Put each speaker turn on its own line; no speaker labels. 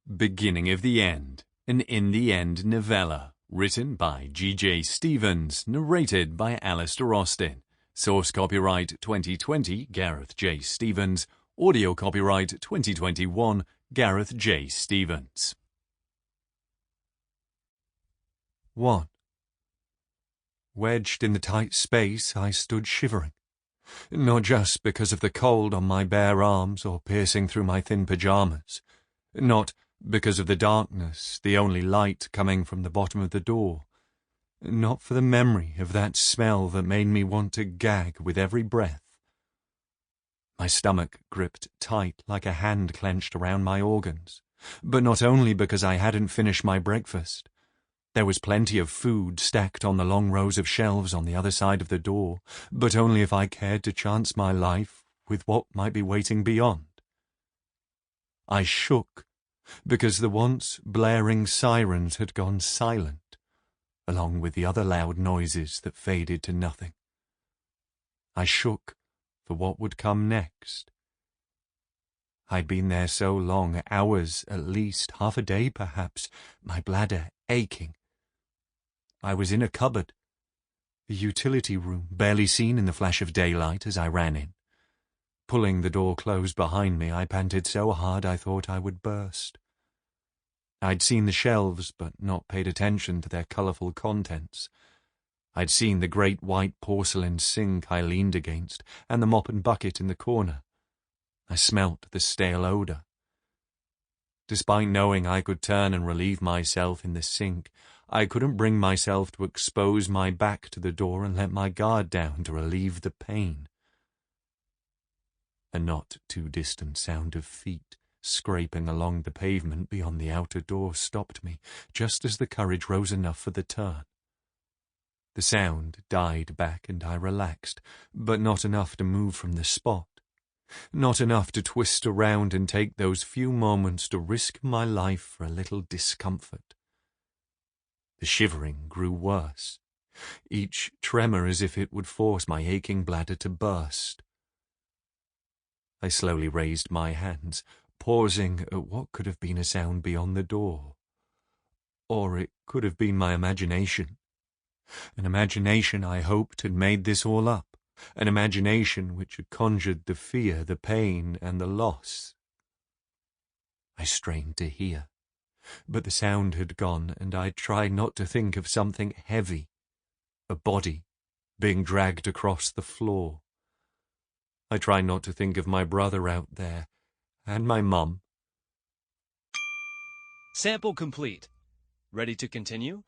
Beginning of the End, an In the End novella, written by G.J. Stevens, narrated by Alister Austin. Source copyright 2020, Gareth J. Stevens. Audio copyright 2021, Gareth J. Stevens. 1. Wedged in the tight space, I stood shivering. Not just because of the cold on my bare arms or piercing through my thin pyjamas. Not because of the darkness, the only light coming from the bottom of the door. Not for the memory of that smell that made me want to gag with every breath. My stomach gripped tight like a hand clenched around my organs, but not only because I hadn't finished my breakfast. There was plenty of food stacked on the long rows of shelves on the other side of the door, but only if I cared to chance my life with what might be waiting beyond. I shook because the once blaring sirens had gone silent, along with the other loud noises that faded to nothing. I shook for what would come next. I'd been there so long, hours at least, half a day perhaps, my bladder aching. I was in a cupboard, a utility room barely seen in the flash of daylight as I ran in. Pulling the door closed behind me, I panted so hard I thought I would burst. I'd seen the shelves, but not paid attention to their colourful contents. I'd seen the great white porcelain sink I leaned against, and the mop and bucket in the corner. I smelt the stale odour. Despite knowing I could turn and relieve myself in the sink, I couldn't bring myself to expose my back to the door and let my guard down to relieve the pain. A not too distant sound of feet scraping along the pavement beyond the outer door stopped me, just as the courage rose enough for the turn. The sound died back and I relaxed, but not enough to move from the spot. Not enough to twist around and take those few moments to risk my life for a little discomfort. The shivering grew worse, each tremor as if it would force my aching bladder to burst. I slowly raised my hands, pausing at what could have been a sound beyond the door. Or it could have been my imagination. An imagination I hoped had made this all up. An imagination which had conjured the fear, the pain, and the loss. I strained to hear, but the sound had gone, and I tried not to think of something heavy, a body being dragged across the floor. I tried not to think of my brother out there, and my mum.
Sample complete. Ready to continue?